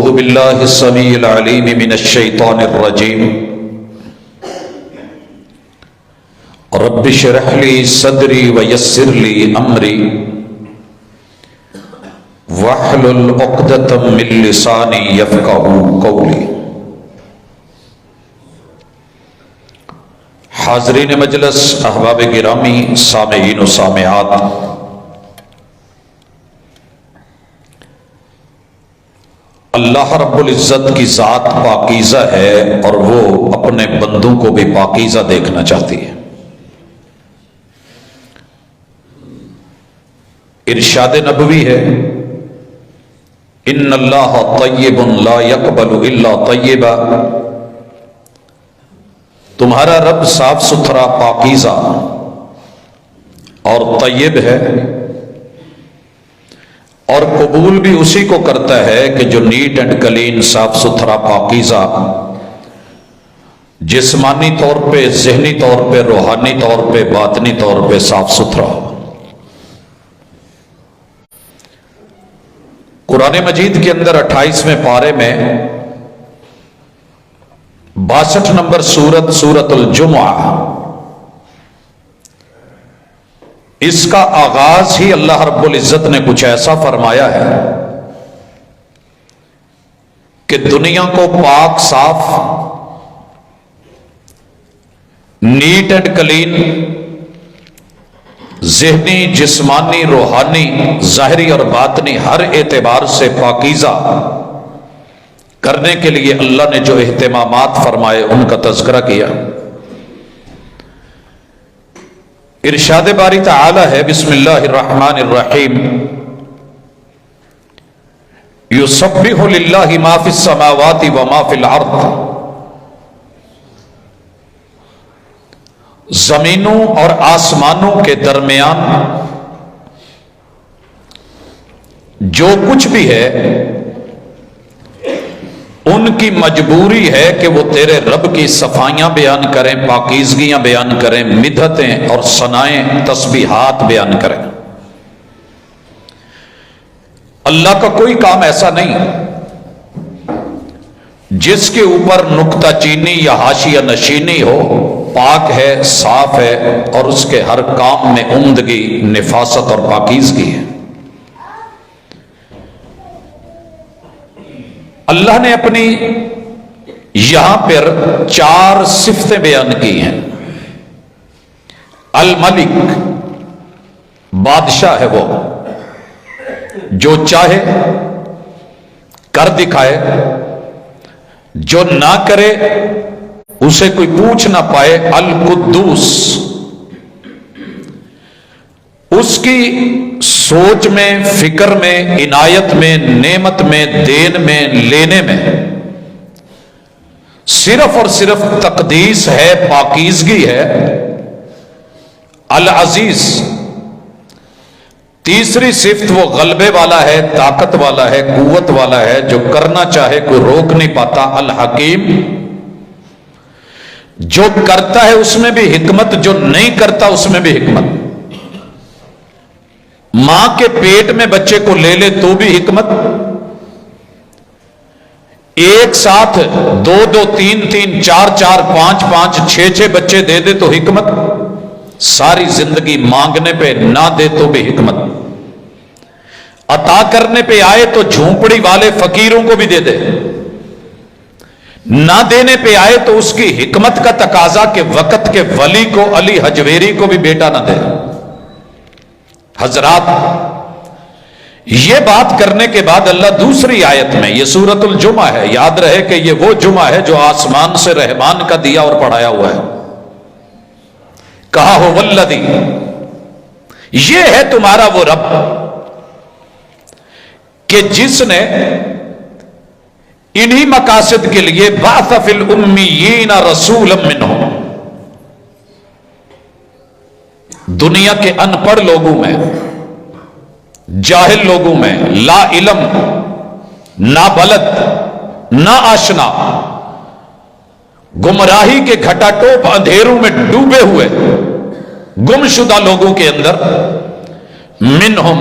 اعوذ باللہ السمیع العلیم من الشیطان الرجیم رب اشرح لی صدری ویسر لی امری واحلل عقدۃ من لسانی یفقہوا قولی۔ حاضرین مجلس، احباب گرامی، سامعین و سامعات، اللہ رب العزت کی ذات پاکیزہ ہے اور وہ اپنے بندوں کو بھی پاکیزہ دیکھنا چاہتی ہے۔ ارشاد نبوی ہے، ان اللہ طیب لا یقبل الا طیبا، تمہارا رب صاف ستھرا پاکیزہ اور طیب ہے، اور قبول بھی اسی کو کرتا ہے کہ جو نیٹ اینڈ کلین، صاف ستھرا پاکیزہ، جسمانی طور پہ، ذہنی طور پہ، روحانی طور پہ، باطنی طور پہ صاف ستھرا ہو۔ قرآن مجید کے اندر 28ویں پارے میں 62 نمبر سورت الجمعہ، اس کا آغاز ہی اللہ رب العزت نے کچھ ایسا فرمایا ہے کہ دنیا کو پاک صاف، نیٹ اینڈ کلین، ذہنی، جسمانی، روحانی، ظاہری اور باطنی ہر اعتبار سے پاکیزہ کرنے کے لیے اللہ نے جو اہتمامات فرمائے ان کا تذکرہ کیا۔ ارشاد باری تعالی ہے، بسم اللہ الرحمن الرحیم، یسبح للہ ما فی السماوات وما فی الارض، زمینوں اور آسمانوں کے درمیان جو کچھ بھی ہے ان کی مجبوری ہے کہ وہ تیرے رب کی صفائیاں بیان کریں، پاکیزگیاں بیان کریں، مدحتیں اور ثنائیں، تسبیحات بیان کریں۔ اللہ کا کوئی کام ایسا نہیں جس کے اوپر نکتہ چینی یا حاشیہ نشینی ہو، پاک ہے، صاف ہے، اور اس کے ہر کام میں عمدگی، نفاست اور پاکیزگی ہے۔ اللہ نے اپنی یہاں پر 4 صفتیں بیان کی ہیں۔ الملک، بادشاہ ہے وہ، جو چاہے کر دکھائے، جو نہ کرے اسے کوئی پوچھ نہ پائے۔ القدوس، اس کی سوچ میں، فکر میں، عنایت میں، نعمت میں، دین میں، لینے میں صرف اور صرف تقدیس ہے، پاکیزگی ہے۔ العزیز، تیسری صفت وہ غلبے والا ہے، طاقت والا ہے، قوت والا ہے، جو کرنا چاہے کوئی روک نہیں پاتا۔ الحکیم، جو کرتا ہے اس میں بھی حکمت، جو نہیں کرتا اس میں بھی حکمت۔ ماں کے پیٹ میں بچے کو لے لے تو بھی حکمت، ایک ساتھ 2 2 3 3 4 4 5 5 6 6 بچے دے دے تو حکمت، ساری زندگی مانگنے پہ نہ دے تو بھی حکمت، عطا کرنے پہ آئے تو جھونپڑی والے فقیروں کو بھی دے دے، نہ دینے پہ آئے تو اس کی حکمت کا تقاضا کہ وقت کے ولی کو، علی حجویری کو بھی بیٹا نہ دے۔ حضرات، یہ بات کرنے کے بعد اللہ دوسری آیت میں، یہ سورت الجمعہ ہے، یاد رہے کہ یہ وہ جمعہ ہے جو آسمان سے رحمان کا دیا اور پڑھایا ہوا ہے، کہا ہو والذی، یہ ہے تمہارا وہ رب کہ جس نے انہی مقاصد کے لیے بعث فی الامیین رسولا منہم، دنیا کے ان پڑھ لوگوں میں، جاہل لوگوں میں، لا علم، نا بلد، نا آشنا، گمراہی کے گھٹا ٹوپ اندھیروں میں ڈوبے ہوئے گم شدہ لوگوں کے اندر، منہم،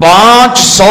500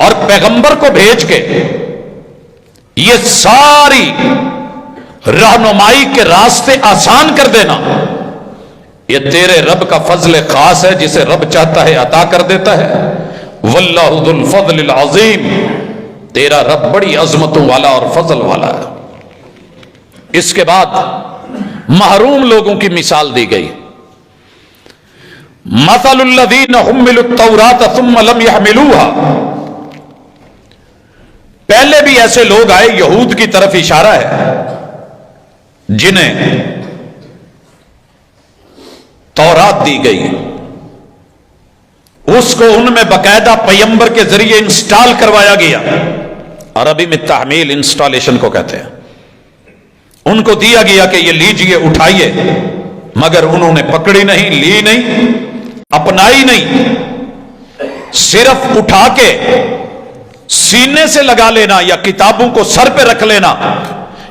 اور پیغمبر کو بھیج کے یہ ساری رہنمائی کے راستے آسان کر دینا، یہ تیرے رب کا فضل خاص ہے، جسے رب چاہتا ہے عطا کر دیتا ہے۔ واللہ ذو الفضل العظیم، تیرا رب بڑی عظمتوں والا اور فضل والا ہے۔ اس کے بعد محروم لوگوں کی مثال دی گئی، مثل الذین حملوا التوراۃ ثم لم يحملوها، پہلے بھی ایسے لوگ آئے، یہود کی طرف اشارہ ہے، جنہیں تورات دی گئی، اس کو ان میں باقاعدہ پیغمبر کے ذریعے انسٹال کروایا گیا، عربی میں تحمیل انسٹالیشن کو کہتے ہیں۔ ان کو دیا گیا کہ یہ لیجئے اٹھائیے، مگر انہوں نے پکڑی نہیں، لی نہیں، اپنائی نہیں، صرف اٹھا کے سینے سے لگا لینا، یا کتابوں کو سر پہ رکھ لینا،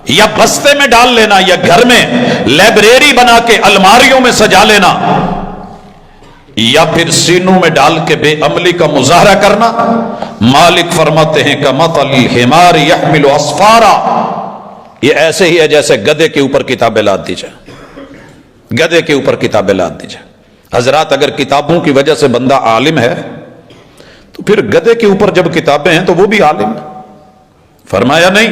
یا بستے میں ڈال لینا، یا گھر میں لائبریری بنا کے الماریوں میں سجا لینا، یا پھر سینوں میں ڈال کے بے عملی کا مظاہرہ کرنا۔ مالک فرماتے ہیں کمثل الحمار يحمل اسفارا، یہ ایسے ہی ہے جیسے گدھے کے اوپر کتابیں لاد دی جائیں، گدھے کے اوپر کتابیں لاد دی جائیں۔ حضرات، اگر کتابوں کی وجہ سے بندہ عالم ہے تو پھر گدھے کے اوپر جب کتابیں ہیں تو وہ بھی عالم ہے؟ فرمایا نہیں،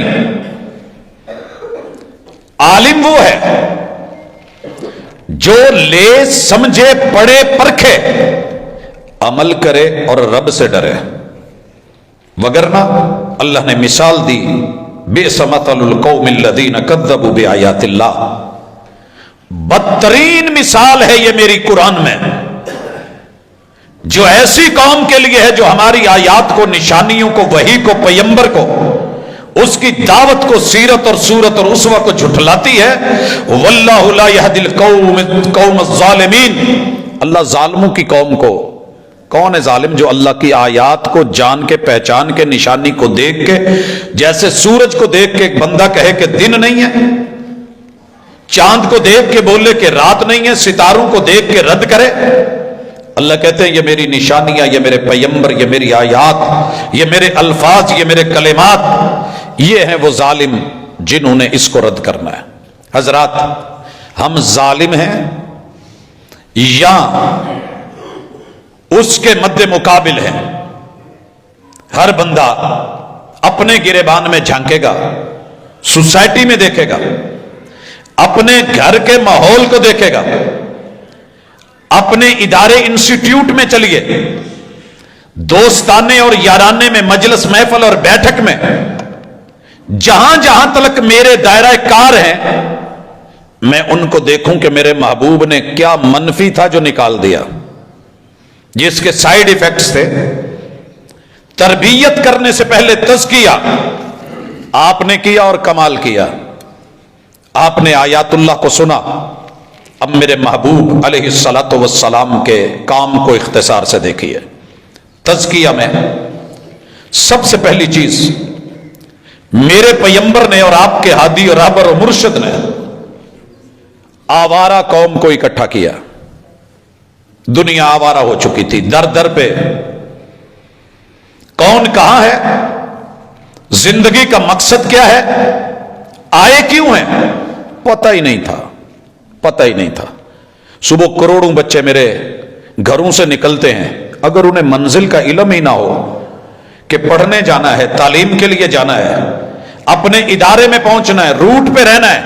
عالم وہ ہے جو لے سمجھے پڑھے پرکھے عمل کرے اور رب سے ڈرے، وگرنہ اللہ نے مثال دی بئس مثل القوم الذین کذبوا بآیات اللہ، بدترین مثال ہے یہ میری قرآن میں جو ایسی قوم کے لیے ہے جو ہماری آیات کو، نشانیوں کو، وحی کو، پیغمبر کو، اس کی دعوت کو، سیرت اور صورت اور اسوہ کو جھٹلاتی ہے۔ واللہ لا یہدی القوم الظالمین، اللہ ظالموں کی قوم کو، کون ہے ظالم؟ جو اللہ کی آیات کو جان کے، پہچان کے، نشانی کو دیکھ کے، جیسے سورج کو دیکھ کے ایک بندہ کہے کہ دن نہیں ہے، چاند کو دیکھ کے بولے کہ رات نہیں ہے، ستاروں کو دیکھ کے رد کرے۔ اللہ کہتے ہیں یہ میری نشانیاں، یہ میرے پیغمبر، یہ میری آیات، یہ میرے الفاظ، یہ میرے کلمات، یہ ہیں وہ ظالم جنہوں نے اس کو رد کرنا ہے۔ حضرات، ہم ظالم ہیں یا اس کے مد مقابل ہیں؟ ہر بندہ اپنے گریبان میں جھانکے گا، سوسائٹی میں دیکھے گا، اپنے گھر کے ماحول کو دیکھے گا، اپنے ادارے انسٹیٹیوٹ میں چلیے، دوستانے اور یارانے میں، مجلس محفل اور بیٹھک میں، جہاں جہاں تلک میرے دائرہ کار ہیں، میں ان کو دیکھوں کہ میرے محبوب نے کیا منفی تھا جو نکال دیا، جس کے سائیڈ ایفیکٹس تھے۔ تربیت کرنے سے پہلے تزکیہ آپ نے کیا اور کمال کیا، آپ نے آیات اللہ کو سنا۔ اب میرے محبوب علیہ الصلاۃ والسلام کے کام کو اختصار سے دیکھیے۔ تزکیہ میں سب سے پہلی چیز میرے پیغمبر نے اور آپ کے ہادی اور رہبر و مرشد نے آوارہ قوم کو اکٹھا کیا۔ دنیا آوارہ ہو چکی تھی، در در پہ کون کہاں ہے، زندگی کا مقصد کیا ہے، آئے کیوں ہیں، پتہ ہی نہیں تھا، پتہ ہی نہیں تھا۔ صبح کروڑوں بچے میرے گھروں سے نکلتے ہیں، اگر انہیں منزل کا علم ہی نہ ہو کہ پڑھنے جانا ہے، تعلیم کے لیے جانا ہے، اپنے ادارے میں پہنچنا ہے، روٹ پہ رہنا ہے،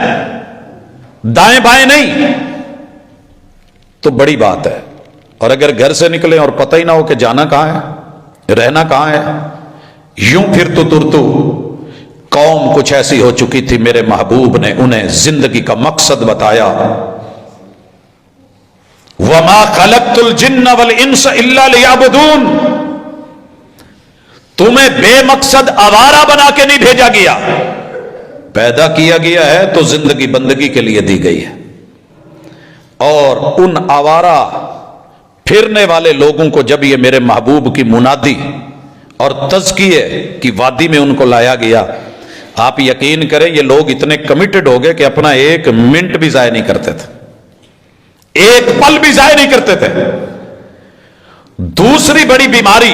دائیں بائیں نہیں، تو بڑی بات ہے۔ اور اگر گھر سے نکلیں اور پتہ ہی نہ ہو کہ جانا کہاں ہے، رہنا کہاں ہے، یوں پھر تو ترتو قوم کچھ ایسی ہو چکی تھی، میرے محبوب نے انہیں زندگی کا مقصد بتایا۔ وَمَا خَلَقْتُ الْجِنَّ وَالْإِنسَ إِلَّا لِيَعْبُدُونَ، تمہیں بے مقصد آوارہ بنا کے نہیں بھیجا گیا، پیدا کیا گیا ہے تو زندگی بندگی کے لیے دی گئی ہے۔ اور ان آوارہ پھرنے والے لوگوں کو جب یہ میرے محبوب کی منادی اور تزکیے کی وادی میں ان کو لایا گیا، آپ یقین کریں یہ لوگ اتنے کمیٹڈ ہو گئے کہ اپنا ایک منٹ بھی ضائع نہیں کرتے تھے، ایک پل بھی ضائع نہیں کرتے تھے۔ دوسری بڑی بیماری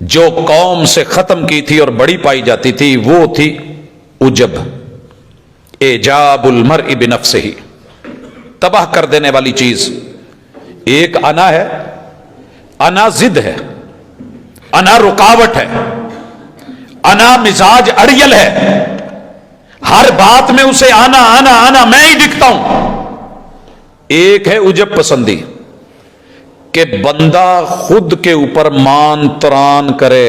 جو قوم سے ختم کی تھی اور بڑی پائی جاتی تھی وہ تھی عجب، اعجاب المرء بنفسہ، تباہ کر دینے والی چیز۔ ایک انا ہے، انا ضد ہے، انا رکاوٹ ہے، انا مزاج اڑیل ہے، ہر بات میں اسے آنا آنا آنا میں ہی دکھتا ہوں۔ ایک ہے عجب پسندی کہ بندہ خود کے اوپر مان تران کرے،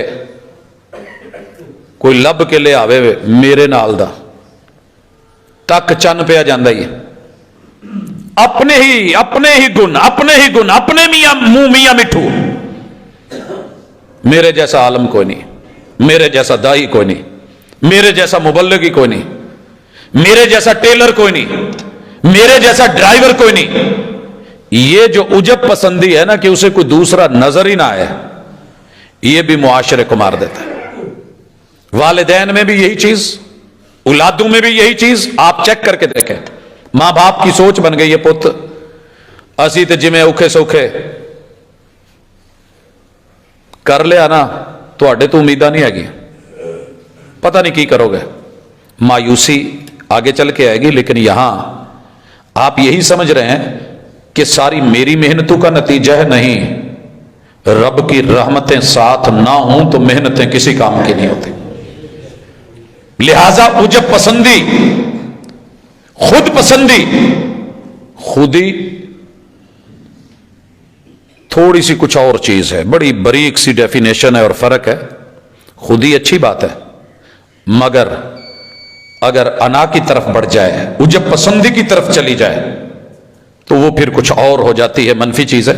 کوئی لب کے لے آوے میرے نال دا تک چن پیا جاندہ ہی، اپنے ہی گن، اپنے میاں منہ میاں مٹھو، میرے جیسا عالم کوئی نہیں، میرے جیسا دائی کوئی نہیں، میرے جیسا مبلغی کوئی نہیں، میرے جیسا ٹیلر کوئی نہیں، میرے جیسا ڈرائیور کوئی نہیں۔ یہ جو عجب پسندی ہے نا کہ اسے کوئی دوسرا نظر ہی نہ آئے، یہ بھی معاشرے کو مار دیتا ہے۔ والدین میں بھی یہی چیز، اولادوں میں بھی یہی چیز، آپ چیک کر کے دیکھیں۔ ماں باپ کی سوچ بن گئی ہے پت اسی تے جمیں اوکھے سوکھے کر لیا نا تواڈے تو امیداں نہیں ہے گی، پتہ نہیں کی کرو گے، مایوسی آگے چل کے آئے گی۔ لیکن یہاں آپ یہی سمجھ رہے ہیں کہ ساری میری محنتوں کا نتیجہ ہے، نہیں، رب کی رحمتیں ساتھ نہ ہوں تو محنتیں کسی کام کی نہیں ہوتی۔ لہذا عجب پسندی، خود پسندی، خودی تھوڑی سی کچھ اور چیز ہے، بڑی باریک سی ڈیفینیشن ہے اور فرق ہے۔ خودی اچھی بات ہے، مگر اگر انا کی طرف بڑھ جائے، عجب پسندی کی طرف چلی جائے تو وہ پھر کچھ اور ہو جاتی ہے، منفی چیز ہے۔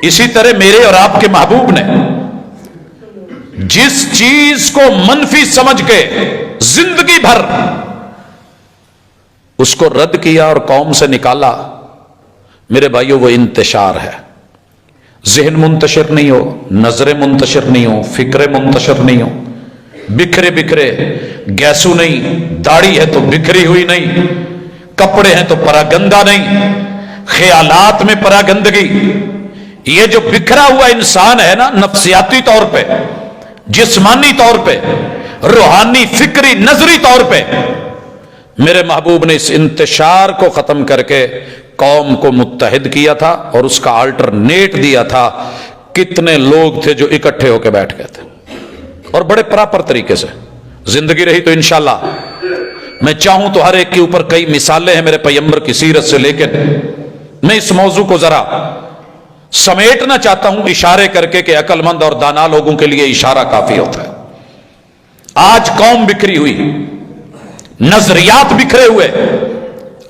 اسی طرح میرے اور آپ کے محبوب نے جس چیز کو منفی سمجھ کے زندگی بھر اس کو رد کیا اور قوم سے نکالا، میرے بھائیو وہ انتشار ہے۔ ذہن منتشر نہیں ہو، نظریں منتشر نہیں ہو، فکریں منتشر نہیں ہو، بکھرے بکھرے، گیسو نہیں، داڑھی ہے تو بکھری ہوئی نہیں، کپڑے ہیں تو پراگندہ نہیں، خیالات میں پراگندگی۔ یہ جو بکھرا ہوا انسان ہے نا، نفسیاتی طور پہ، جسمانی طور پہ، روحانی، فکری، نظری طور پہ، میرے محبوب نے اس انتشار کو ختم کر کے قوم کو متحد کیا تھا اور اس کا آلٹرنیٹ دیا تھا۔ کتنے لوگ تھے جو اکٹھے ہو کے بیٹھ گئے تھے اور بڑے پراپر طریقے سے۔ زندگی رہی تو انشاءاللہ میں چاہوں تو ہر ایک کے اوپر کئی مثالیں ہیں میرے پیغمبر کی سیرت سے، لیکن میں اس موضوع کو ذرا سمیٹنا چاہتا ہوں اشارے کر کے کہ عقل مند اور دانا لوگوں کے لیے اشارہ کافی ہوتا ہے۔ آج قوم بکھری ہوئی، نظریات بکھرے ہوئے،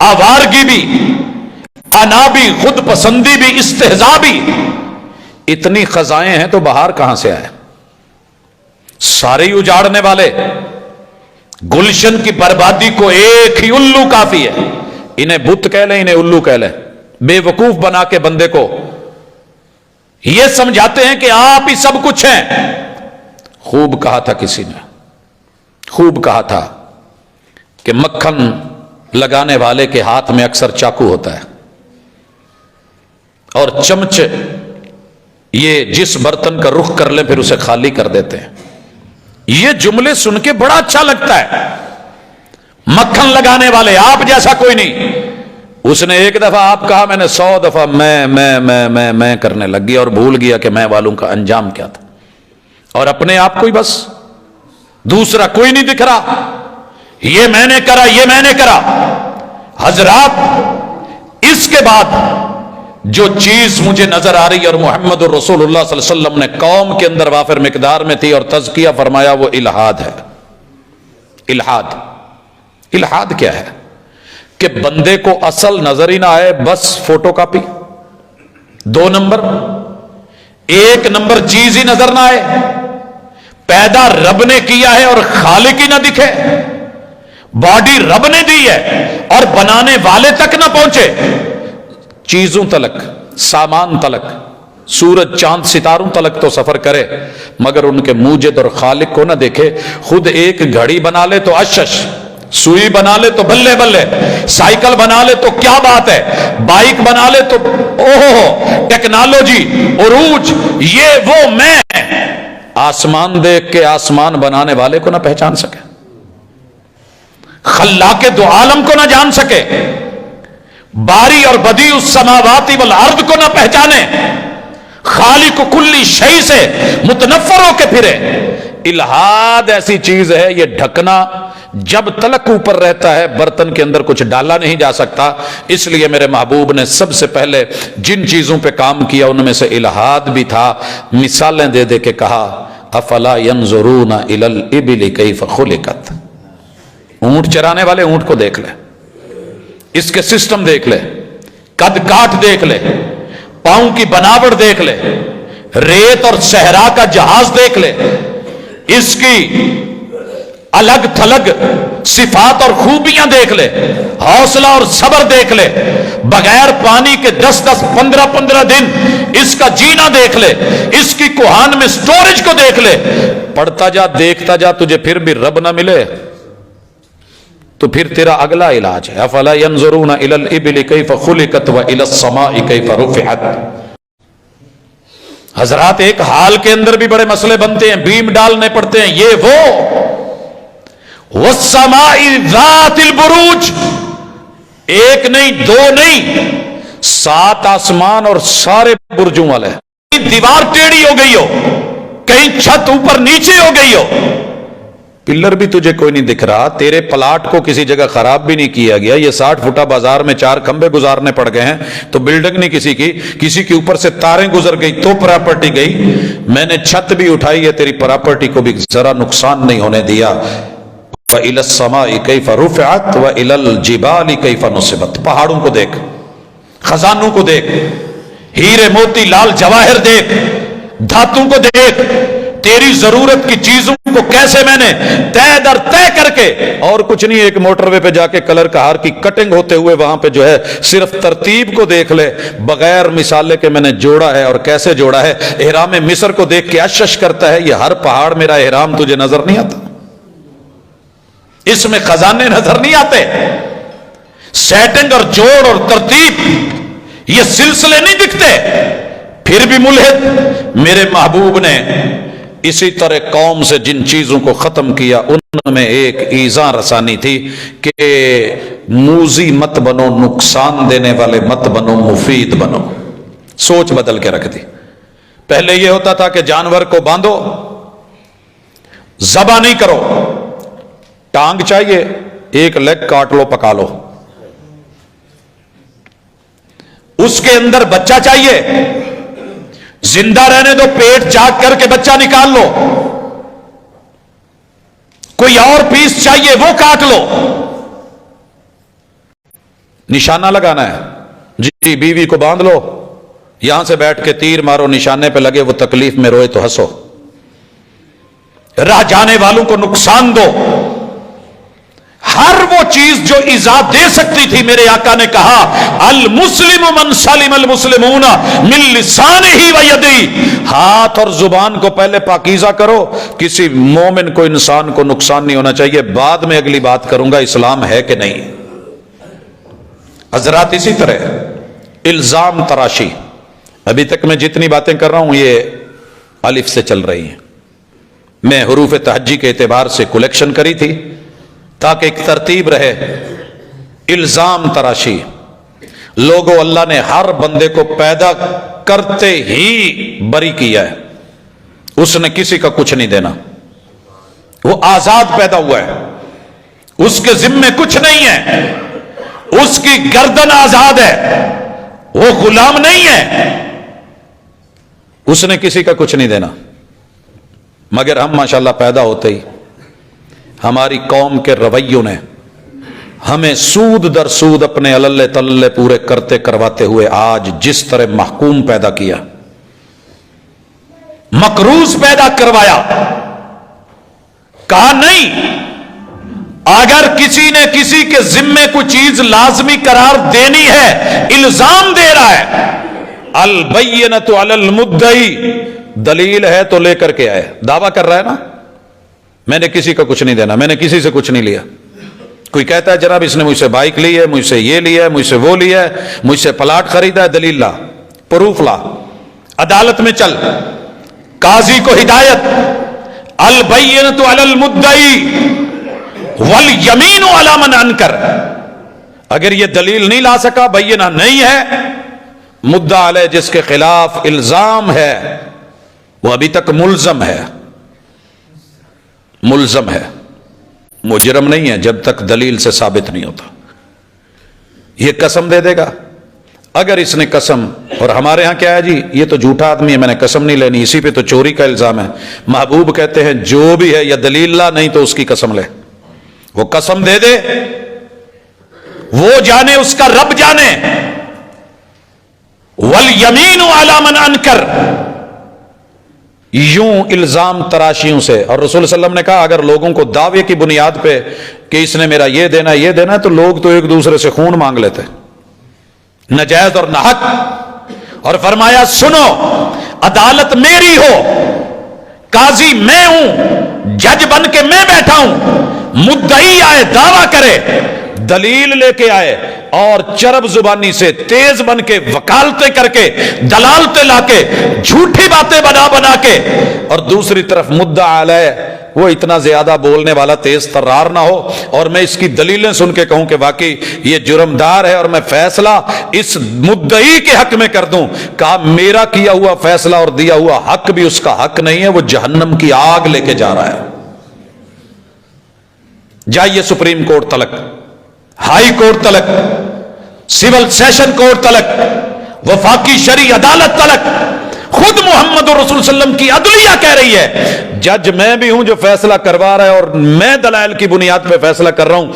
آوارگی بھی، انا بھی، خود پسندی بھی، استہزاء بھی، اتنی خزائیں ہیں تو بہار کہاں سے آئے؟ سارے ہی اجاڑنے والے، گلشن کی بربادی کو ایک ہی الو کافی ہے۔ انہیں بت کہہ لیں، انہیں الو کہہ لیں، بے وقوف بنا کے بندے کو یہ سمجھاتے ہیں کہ آپ ہی سب کچھ ہیں۔ خوب کہا تھا کسی نے، خوب کہا تھا کہ مکھن لگانے والے کے ہاتھ میں اکثر چاقو ہوتا ہے اور چمچ یہ جس برتن کا رخ کر لیں پھر اسے خالی کر دیتے ہیں۔ یہ جملے سن کے بڑا اچھا لگتا ہے، مکھن لگانے والے، آپ جیسا کوئی نہیں۔ اس نے ایک دفعہ آپ کہا، میں نے 100 دفعہ میں کرنے لگ گیا اور بھول گیا کہ میں والوں کا انجام کیا تھا، اور اپنے آپ کو ہی بس، دوسرا کوئی نہیں دکھ رہا، یہ میں نے کرا، یہ میں نے کرا۔ حضرات، اس کے بعد جو چیز مجھے نظر آ رہی ہے اور محمد الرسول اللہ صلی اللہ علیہ وسلم نے قوم کے اندر وافر مقدار میں تھی اور تزکیہ فرمایا، وہ الہاد ہے۔ الہاد، الہاد کیا ہے؟ کہ بندے کو اصل نظر ہی نہ آئے، بس فوٹو کاپی۔ 2 نمبر، 1 نمبر چیز ہی نظر نہ آئے، پیدا رب نے کیا ہے اور خالق ہی نہ دکھے، باڈی رب نے دی ہے اور بنانے والے تک نہ پہنچے، چیزوں تلک، سامان تلک، سورج چاند ستاروں تلک تو سفر کرے مگر ان کے موجد اور خالق کو نہ دیکھے۔ خود ایک گھڑی بنا لے تو اشش، سوئی بنا لے تو بلے بلے، سائیکل بنا لے تو کیا بات ہے، بائک بنا لے تو اوہو ٹیکنالوجی، عروج، یہ وہ میں، آسمان دیکھ کے آسمان بنانے والے کو نہ پہچان سکے، خلاق دو عالم کو نہ جان سکے، باری اور بدیع السماوات والارض کو نہ پہچانے، خالق کلی شیء سے متنفر ہو کے پھرے۔ الہاد ایسی چیز ہے، یہ ڈھکنا جب تلک اوپر رہتا ہے برتن کے اندر کچھ ڈالا نہیں جا سکتا۔ اس لیے میرے محبوب نے سب سے پہلے جن چیزوں پہ کام کیا ان میں سے الہاد بھی تھا۔ مثالیں دے دے کے کہا افلا ينظرون الى الابل كيف خلقت، اونٹ چرانے والے اونٹ کو دیکھ لے، اس کے سسٹم دیکھ لے، قد کاٹ دیکھ لے، پاؤں کی بناوٹ دیکھ لے، ریت اور صحرا کا جہاز دیکھ لے، اس کی الگ تھلگ صفات اور خوبیاں دیکھ لے، حوصلہ اور صبر دیکھ لے، بغیر پانی کے 10 15 دن اس کا جینا دیکھ لے، اس کی کوہان میں سٹوریج کو دیکھ لے، پڑھتا جا دیکھتا جا، تجھے پھر بھی رب نہ ملے تو پھر تیرا اگلا علاج ہے افلا ينظرون الى الابل كيف خلقت والى السماء كيف رفعت۔ حضرات ایک حال کے اندر بھی بڑے مسئلے بنتے ہیں، بیم ڈالنے پڑتے ہیں، یہ وہ والسماء ذات البروج، ایک نہیں دو نہیں 7 آسمان اور سارے برجوں والے، کہیں دیوار ٹیڑھی ہو گئی ہو، کہیں چھت اوپر نیچے ہو گئی ہو، پلر بھی تجھے کوئی نہیں دکھ رہا، تیرے پلاٹ کو کسی جگہ خراب بھی نہیں کیا گیا، یہ 60 فٹا بازار میں 4 کھمبے گزارنے پڑ گئے ہیں تو بلڈنگ نہیں کسی کی اوپر سے تاریں گزر گئی تو پراپرٹی گئی، میں نے چھت بھی اٹھائی ہے، تیری پراپرٹی کو بھی ذرا نقصان نہیں ہونے دیا۔ وَإِلَى السَّمَاءِ كَيْفَ رُفِعَتْ وَإِلَى الْجِبَالِ كَيْفَ نُصِبَتْ، پہاڑوں کو دیکھ، خزانوں کو دیکھ، ہیرے موتی لال جواہر دیکھ، دھاتوں کو دیکھ، تیری ضرورت کی چیزوں کو کیسے میں نے طے در طے کر کے، اور کچھ نہیں، ایک موٹر وے پہ جا کے کلر کہار کی کٹنگ ہوتے ہوئے وہاں پہ جو ہے صرف ترتیب کو دیکھ لے، بغیر مثالے کے میں نے جوڑا ہے اور کیسے جوڑا ہے۔ احرام مصر کو دیکھ کے اشش کرتا ہے، یہ ہر پہاڑ میرا احرام تجھے نظر نہیں آتا، اس میں خزانے نظر نہیں آتے، سیٹنگ اور جوڑ اور ترتیب یہ سلسلے نہیں دکھتے، پھر بھی ملحد۔ میرے محبوب نے اسی طرح قوم سے جن چیزوں کو ختم کیا ان میں ایک ایذا رسانی تھی کہ موذی مت بنو، نقصان دینے والے مت بنو، مفید بنو، سوچ بدل کے رکھ دی۔ پہلے یہ ہوتا تھا کہ جانور کو باندھو، ذبح نہیں کرو، ٹانگ چاہیے ایک لیگ کاٹ لو پکا لو، اس کے اندر بچہ چاہیے زندہ رہنے دو، پیٹ چاک کر کے بچہ نکال لو، کوئی اور پیس چاہیے وہ کاٹ لو، نشانہ لگانا ہے جی، بیوی کو باندھ لو، یہاں سے بیٹھ کے تیر مارو، نشانے پہ لگے، وہ تکلیف میں روئے تو ہنسو، راہ جانے والوں کو نقصان دو، ہر وہ چیز جو ایذا دے سکتی تھی میرے آقا نے کہا المسلم من سلم المسلمون من لسانہ و یدہ، ہاتھ اور زبان کو پہلے پاکیزہ کرو، کسی مومن کو انسان کو نقصان نہیں ہونا چاہیے، بعد میں اگلی بات کروں گا اسلام ہے کہ نہیں۔ حضرات اسی طرح الزام تراشی، ابھی تک میں جتنی باتیں کر رہا ہوں یہ الف سے چل رہی ہیں، میں حروف تہجی کے اعتبار سے کلیکشن کری تھی تاکہ ایک ترتیب رہے۔ الزام تراشی، لوگوں اللہ نے ہر بندے کو پیدا کرتے ہی بری کیا ہے، اس نے کسی کا کچھ نہیں دینا، وہ آزاد پیدا ہوا ہے، اس کے ذمے کچھ نہیں ہے، اس کی گردن آزاد ہے، وہ غلام نہیں ہے، اس نے کسی کا کچھ نہیں دینا۔ مگر ہم ماشاءاللہ پیدا ہوتے ہی ہماری قوم کے رویوں نے ہمیں سود در سود اپنے اللہ تلے پورے کرتے کرواتے ہوئے آج جس طرح محکوم پیدا کیا، مقروض پیدا کروایا، کہا نہیں اگر کسی نے کسی کے ذمے کوئی چیز لازمی قرار دینی ہے، الزام دے رہا ہے، البینۃ علی المدعی، دلیل ہے تو لے کر کے آئے، دعویٰ کر رہا ہے نا میں نے کسی کا کچھ نہیں دینا، میں نے کسی سے کچھ نہیں لیا۔ کوئی کہتا ہے جناب اس نے مجھ سے بائک لی ہے، مجھ سے یہ لیا ہے، مجھ سے وہ لیا ہے، مجھ سے پلاٹ خریدا ہے، دلیل لا، پروف لا، عدالت میں چل، قاضی کو ہدایت، البینۃ علی المدعی والیمین علی من انکر. اگر یہ دلیل نہیں لا سکا، بینہ نہیں ہے، مدعا علیہ جس کے خلاف الزام ہے وہ ابھی تک ملزم ہے، ملزم ہے، مجرم نہیں ہے جب تک دلیل سے ثابت نہیں ہوتا. یہ قسم دے دے گا. اگر اس نے قسم، اور ہمارے ہاں کیا ہے جی، یہ تو جھوٹا آدمی ہے، میں نے قسم نہیں لینی، اسی پہ تو چوری کا الزام ہے. محبوب کہتے ہیں جو بھی ہے یا دلیل لا، نہیں تو اس کی قسم لے. وہ قسم دے دے، وہ جانے، اس کا رب جانے. والیمین علی من انکر، یوں الزام تراشیوں سے. اور رسول صلی اللہ علیہ وسلم نے کہا اگر لوگوں کو دعوے کی بنیاد پہ کہ اس نے میرا یہ دینا ہے، یہ دینا ہے، تو لوگ تو ایک دوسرے سے خون مانگ لیتے، نجائز اور ناحق. اور فرمایا سنو، عدالت میری ہو، قاضی میں ہوں، جج بن کے میں بیٹھا ہوں، مدعی آئے دعویٰ کرے، دلیل لے کے آئے، اور چرب زبانی سے تیز بن کے وکالتیں کر کے دلالتیں لا کے جھوٹی باتیں بنا بنا کے، اور دوسری طرف مدعا علیہ وہ اتنا زیادہ بولنے والا تیز ترار نہ ہو، اور میں اس کی دلیلیں سن کے کہوں کہ واقعی یہ جرمدار ہے، اور میں فیصلہ اس مدعی کے حق میں کر دوں. کہا میرا کیا ہوا فیصلہ اور دیا ہوا حق بھی اس کا حق نہیں ہے، وہ جہنم کی آگ لے کے جا رہا ہے. جائیے سپریم کورٹ تلک، ہائی کورٹ تلک، سول سیشن کورٹ تلک، وفاقی شرعی عدالت تلک، خود محمد رسول صلی اللہ علیہ وسلم کی عدلیہ کہہ رہی ہے جج میں بھی ہوں جو فیصلہ کروا رہا ہے، اور میں دلائل کی بنیاد پہ فیصلہ کر رہا ہوں.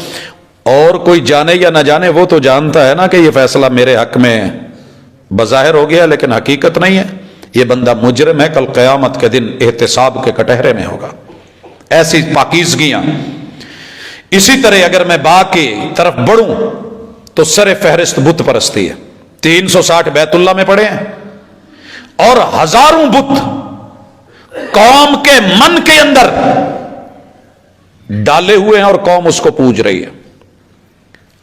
اور کوئی جانے یا نہ جانے، وہ تو جانتا ہے نا کہ یہ فیصلہ میرے حق میں بظاہر ہو گیا لیکن حقیقت نہیں ہے. یہ بندہ مجرم ہے، کل قیامت کے دن احتساب کے کٹہرے میں ہوگا. ایسی پاکیزگیاں. اسی طرح اگر میں با کی طرف بڑھوں تو سر فہرست بت پرستی ہے. 360 بیت اللہ میں پڑے ہیں، اور ہزاروں بت قوم کے من کے اندر ڈالے ہوئے ہیں، اور قوم اس کو پوج رہی ہے.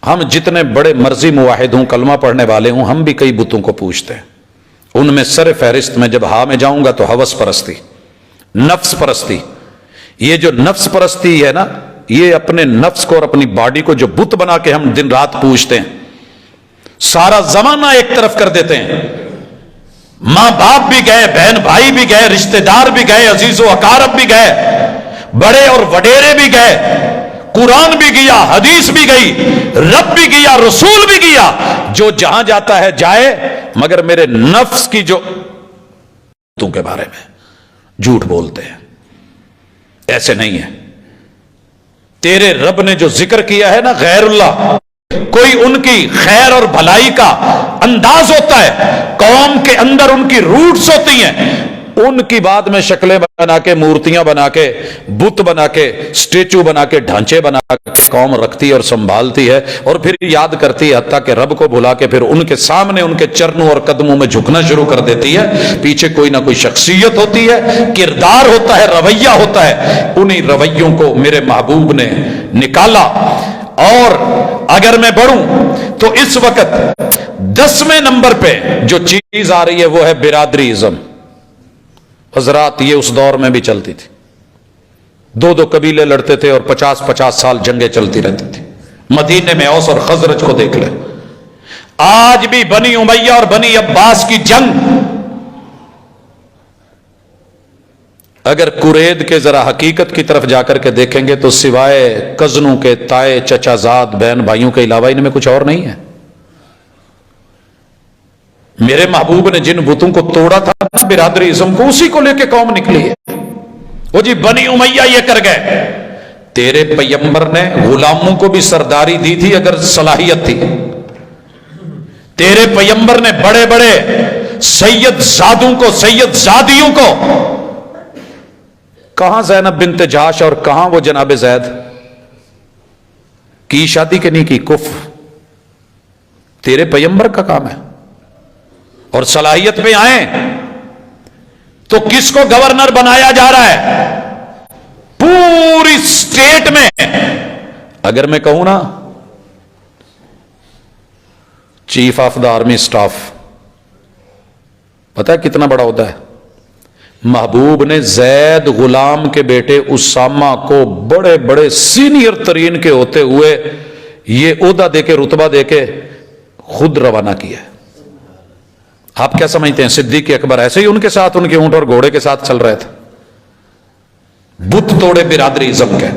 ہم جتنے بڑے مرضی موحد ہوں، کلمہ پڑھنے والے ہوں، ہم بھی کئی بتوں کو پوجتے ہیں. ان میں سر فہرست میں جب ہاں میں جاؤں گا تو ہوس پرستی، نفس پرستی. یہ جو نفس پرستی ہے نا، یہ اپنے نفس کو اور اپنی باڈی کو جو بت بنا کے ہم دن رات پوجتے ہیں، سارا زمانہ ایک طرف کر دیتے ہیں. ماں باپ بھی گئے، بہن بھائی بھی گئے، رشتہ دار بھی گئے، عزیز و اقارب بھی گئے، بڑے اور وڈیرے بھی گئے، قرآن بھی گیا، حدیث بھی گئی، رب بھی گیا، رسول بھی گیا. جو جہاں جاتا ہے جائے، مگر میرے نفس کی جو تم کے بارے میں جھوٹ بولتے ہیں. ایسے نہیں ہے. تیرے رب نے جو ذکر کیا ہے نا، غیر اللہ، کوئی ان کی خیر اور بھلائی کا انداز ہوتا ہے، قوم کے اندر ان کی روٹس ہوتی ہیں، ان کی بعد میں شکلیں بنا کے، مورتیاں بنا کے، بت بنا کے، سٹیچو بنا کے، ڈھانچے بنا کے قوم رکھتی اور سنبھالتی ہے، اور پھر یاد کرتی ہے، حتیٰ کہ رب کو بھلا کے پھر ان کے سامنے ان کے چرنوں اور قدموں میں جھکنا شروع کر دیتی ہے. پیچھے کوئی نہ کوئی شخصیت ہوتی ہے، کردار ہوتا ہے، رویہ ہوتا ہے. انہی رویوں کو میرے محبوب نے نکالا. اور اگر میں بڑھوں تو اس وقت 10ویں نمبر پہ جو چیز آ رہی ہے وہ ہے برادری ازم. حضرات یہ اس دور میں بھی چلتی تھی. 2 قبیلے لڑتے تھے اور 50 سال جنگیں چلتی رہتی تھی. مدینے میں اوس اور خزرج کو دیکھ لیں. آج بھی بنی امیہ اور بنی عباس کی جنگ، اگر قرید کے ذرا حقیقت کی طرف جا کر کے دیکھیں گے تو سوائے کزنوں کے، تائے، چچا زاد، بہن بھائیوں کے علاوہ ان میں کچھ اور نہیں ہے. میرے محبوب نے جن بتوں کو توڑا تھا نا، برادری ازم کو، اسی کو لے کے قوم نکلی ہے. وہ جی بنی امیہ یہ کر گئے. تیرے پیغمبر نے غلاموں کو بھی سرداری دی تھی اگر صلاحیت تھی. تیرے پیغمبر نے بڑے بڑے سید زادوں کو، سید زادیوں کو، کہاں زینب بنت جاش اور کہاں وہ جناب زید کی شادی کے نہیں کی؟ کفر تیرے پیغمبر کا کام ہے. اور صلاحیت پہ آئیں تو کس کو گورنر بنایا جا رہا ہے پوری اسٹیٹ میں؟ اگر میں کہوں نا، chief of the army staff, پتہ ہے کتنا بڑا ہوتا ہے؟ محبوب نے زید غلام کے بیٹے اسامہ کو بڑے بڑے سینئر ترین کے ہوتے ہوئے یہ عہدہ دے کے رتبہ دے کے خود روانہ کیا ہے. آپ کیا سمجھتے ہیں صدیق اکبر ایسے ہی ان کے ساتھ ان کے اونٹ اور گھوڑے کے ساتھ چل رہے تھے؟ بت توڑے برادری ازم کے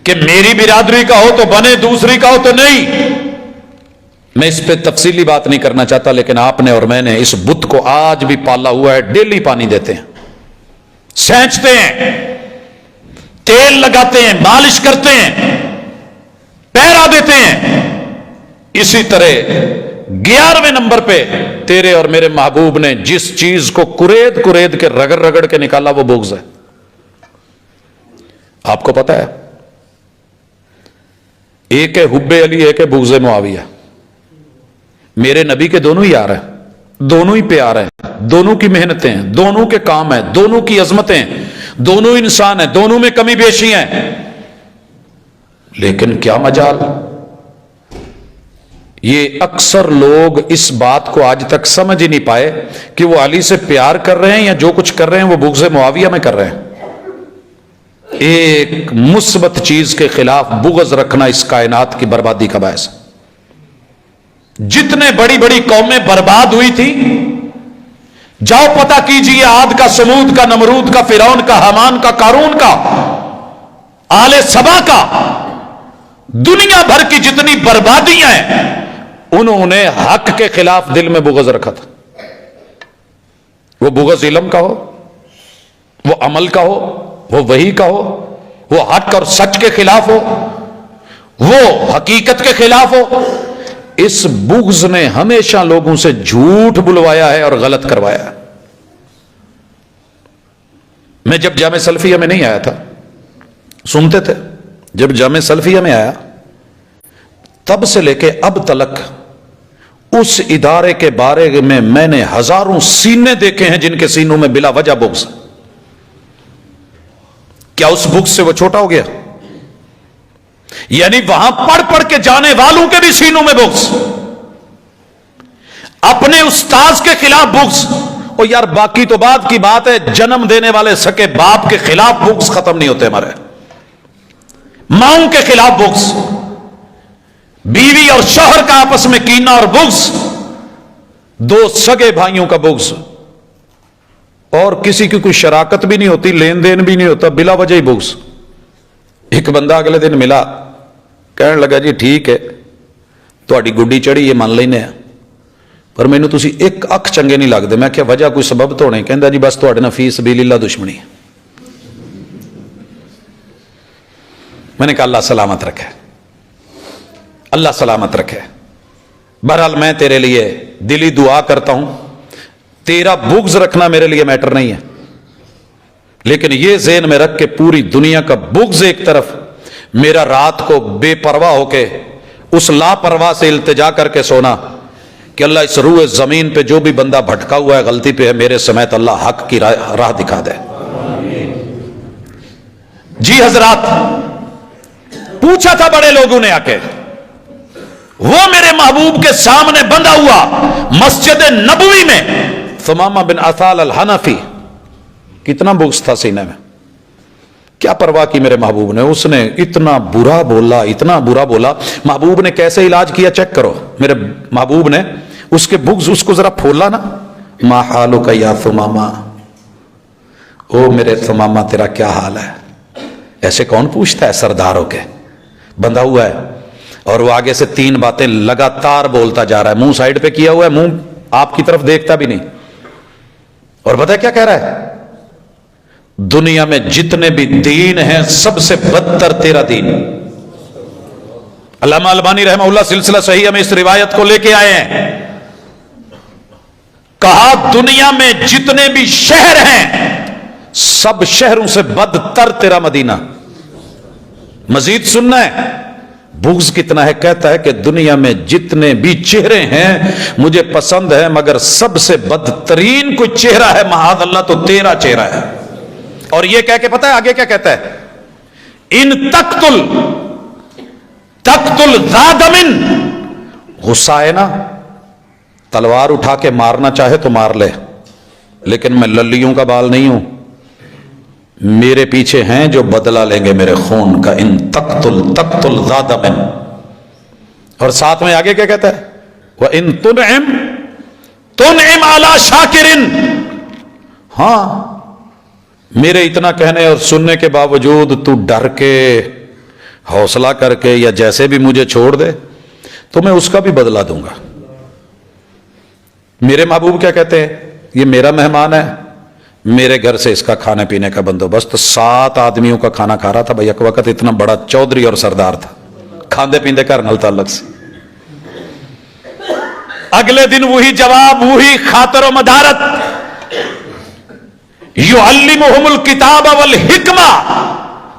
کہ میری برادری کا ہو تو بنے، دوسری کا ہو تو نہیں. میں اس پہ تفصیلی بات نہیں کرنا چاہتا، لیکن آپ نے اور میں نے اس بت کو آج بھی پالا ہوا ہے. ڈیلی پانی دیتے ہیں، سینچتے ہیں، تیل لگاتے ہیں، مالش کرتے ہیں، پہرا دیتے ہیں. اسی طرح 11ویں نمبر پہ تیرے اور میرے محبوب نے جس چیز کو کرید کرید کے رگڑ رگڑ کے نکالا وہ بغض ہے. آپ کو پتا ہے ایک ہے حب علی، ایک ہے بغض معاویہ. میرے نبی کے دونوں ہی یار ہیں، دونوں ہی پیار ہیں، دونوں کی محنتیں ہیں، دونوں کے کام ہیں، دونوں کی عظمتیں ہیں، دونوں انسان ہیں، دونوں میں کمی بیشی ہیں. لیکن کیا مجال، یہ اکثر لوگ اس بات کو آج تک سمجھ ہی نہیں پائے کہ وہ علی سے پیار کر رہے ہیں یا جو کچھ کر رہے ہیں وہ بغض معاویہ میں کر رہے ہیں. ایک مثبت چیز کے خلاف بغض رکھنا اس کائنات کی بربادی کا باعث ہے. جتنے بڑی بڑی قومیں برباد ہوئی تھی، جاؤ پتہ کیجئے، عاد کا، سمود کا، نمرود کا، فرعون کا، حامان کا، قارون کا، آل سبا کا، دنیا بھر کی جتنی بربادیاں ہیں انہوں نے حق کے خلاف دل میں بغض رکھا تھا. وہ بغض علم کا ہو، وہ عمل کا ہو، وہ وحی کا ہو، وہ حق اور سچ کے خلاف ہو، وہ حقیقت کے خلاف ہو. اس بغض نے ہمیشہ لوگوں سے جھوٹ بلوایا ہے اور غلط کروایا ہے. میں جب جامع سلفیہ میں نہیں آیا تھا، سنتے تھے، جب جامع سلفیہ میں آیا تب سے لے کے اب تلک اس ادارے کے بارے میں نے ہزاروں سینے دیکھے ہیں جن کے سینوں میں بلا وجہ بغض. کیا اس بغض سے وہ چھوٹا ہو گیا؟ یعنی وہاں پڑھ پڑھ کے جانے والوں کے بھی سینوں میں بغض، اپنے استاذ کے خلاف بغض. اور یار باقی تو بعد کی بات ہے، جنم دینے والے سکے باپ کے خلاف بغض ختم نہیں ہوتے ہمارے. ماؤں کے خلاف بغض، بیوی اور شوہر کا آپس میں کینہ اور بغض، دو سگے بھائیوں کا بغض، اور کسی کی کوئی شراکت بھی نہیں ہوتی، لین دین بھی نہیں ہوتا، بلا وجہ ہی بغض. ایک بندہ اگلے دن ملا، کہنے لگا جی ٹھیک ہے تہاڈی گڈی چڑھی یہ مان لینے ہیں، پر مینوں تسی ایک اکھ چنگے نہیں لگدے. میں کیا وجہ کوئی سبب تو ہونے؟ کہندا جی بس تہاڈے نال فی سبیل اللہ دشمنی ہے. میں نے کہا اللہ سلامت رکھے، اللہ سلامت رکھے. بہرحال میں تیرے لیے دلی دعا کرتا ہوں، تیرا بغض رکھنا میرے لیے میٹر نہیں ہے، لیکن یہ ذہن میں رکھ کے پوری دنیا کا بغض ایک طرف، میرا رات کو بے پرواہ ہو کے اس لاپرواہ سے التجا کر کے سونا کہ اللہ اس روح زمین پہ جو بھی بندہ بھٹکا ہوا ہے، غلطی پہ ہے، میرے سمیت اللہ حق کی راہ دکھا دے. جی حضرات، پوچھا تھا بڑے لوگوں نے آ کے، وہ میرے محبوب کے سامنے بندھا ہوا مسجد نبوی میں ثمامہ بن عثال الحنفی، کتنا بغض تھا سینے میں، کیا پرواہ کی میرے محبوب نے. اس نے اتنا برا بولا، اتنا برا بولا. محبوب نے کیسے علاج کیا چیک کرو. میرے محبوب نے اس کے بغض اس کو ذرا پھولا نا، ما حالک یا ثمامہ، او میرے ثمامہ تیرا کیا حال ہے. ایسے کون پوچھتا ہے سردار ہو کے، بندھا ہوا ہے، اور وہ آگے سے 3 باتیں لگاتار بولتا جا رہا ہے، منہ سائڈ پہ کیا ہوا ہے، منہ آپ کی طرف دیکھتا بھی نہیں. اور پتہ ہے کیا کہہ رہا ہے؟ دنیا میں جتنے بھی دین ہیں سب سے بدتر تیرا دین. علامہ البانی رحمہ اللہ سلسلہ صحیحہ میں اس روایت کو لے کے آئے ہیں. کہا دنیا میں جتنے بھی شہر ہیں سب شہروں سے بدتر تیرا مدینہ. مزید سننا ہے بغض کتنا ہے. کہتا ہے کہ دنیا میں جتنے بھی چہرے ہیں مجھے پسند ہے، مگر سب سے بدترین کوئی چہرہ ہے معاذ اللہ تو تیرا چہرہ ہے. اور یہ کہہ کے پتہ ہے آگے کیا کہتا ہے؟ ان تقتل ذا دم، غصہ ہے نا، تلوار اٹھا کے مارنا چاہے تو مار لے، لیکن میں للیوں کا بال نہیں ہوں، میرے پیچھے ہیں جو بدلہ لیں گے میرے خون کا، ان تقتل ذا دم۔ اور ساتھ میں آگے کیا کہتا ہے، وَإِن تُنْعِمْ عَلَى شَاكِرٍ۔ ہاں میرے اتنا کہنے اور سننے کے باوجود تو ڈر کے، حوصلہ کر کے، یا جیسے بھی مجھے چھوڑ دے تو میں اس کا بھی بدلہ دوں گا۔ میرے محبوب کیا کہتے ہیں، یہ میرا مہمان ہے، میرے گھر سے اس کا کھانے پینے کا بندوبست۔ 7 آدمیوں کا کھانا کھا رہا تھا بھائی، ایک وقت اتنا بڑا چودھری اور سردار تھا، کھاندے پیندے گھر نال تعلق سے۔ اگلے دن وہی جواب، وہی خاطر و مدارت، یعلمہم الکتاب والحکمہ۔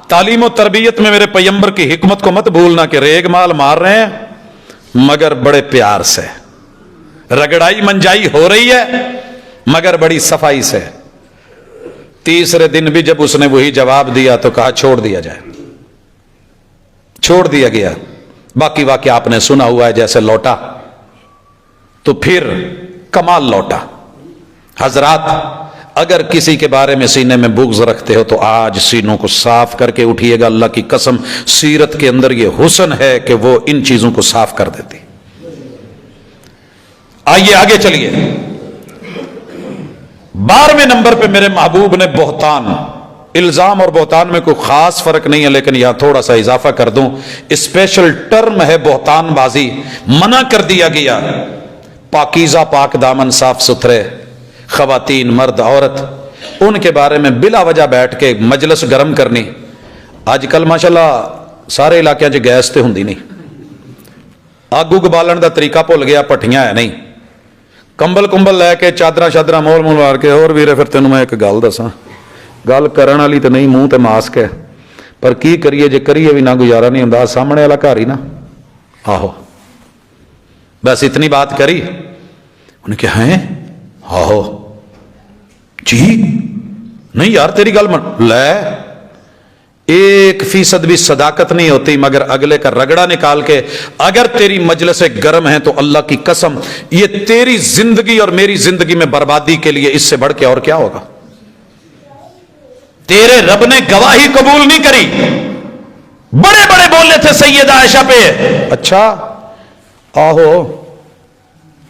تعلیم و تربیت میں میرے پیغمبر کی حکمت کو مت بھولنا کہ ریگ مال مار رہے ہیں مگر بڑے پیار سے، رگڑائی منجائی ہو رہی ہے مگر بڑی صفائی سے۔ تیسرے دن بھی جب اس نے وہی جواب دیا تو کہا چھوڑ دیا جائے، چھوڑ دیا گیا۔ باقی واقعہ آپ نے سنا ہوا ہے، جیسے لوٹا تو پھر کمال لوٹا۔ حضرات اگر کسی کے بارے میں سینے میں بغض رکھتے ہو تو آج سینوں کو صاف کر کے اٹھیے گا، اللہ کی قسم سیرت کے اندر یہ حسن ہے کہ وہ ان چیزوں کو صاف کر دیتی۔ آئیے آگے چلیے۔ 12ویں نمبر پہ میرے محبوب نے بہتان، الزام اور بہتان میں کوئی خاص فرق نہیں ہے، لیکن یہاں تھوڑا سا اضافہ کر دوں، اسپیشل ٹرم ہے بہتان بازی، منع کر دیا گیا۔ پاکیزہ پاک دامن صاف ستھرے خواتین، مرد، عورت، ان کے بارے میں بلا وجہ بیٹھ کے مجلس گرم کرنی۔ آج کل ماشاءاللہ سارے علاقے چ گیس تے ہوندی نہیں، اگ اگ بالن دا طریقہ بھول گیا، پٹھیاں ہے نہیں، کمبل کمبل لے کے چادر شادر مول مول مار کے۔ اور ویرے پھر تینوں میں ایک گل دساں، گل کرن والی تو نہیں، منہ تے ماسک ہے، پر کی کریے، جے کریے بھی نہ گزارا نہیں ہوندا، سامنے والا گھر ہی نا۔ آہو بس اتنی بات کری، انہیں کہا ہیں آہو جی نہیں یار تیری گل من لے، 1% بھی صداقت نہیں ہوتی مگر اگلے کا رگڑا نکال کے، اگر تیری مجلس گرم ہے تو اللہ کی قسم یہ تیری زندگی اور میری زندگی میں بربادی کے لیے اس سے بڑھ کے اور کیا ہوگا۔ تیرے رب نے گواہی قبول نہیں کری، بڑے بڑے بولے تھے سیدہ عائشہ پہ۔ اچھا آہو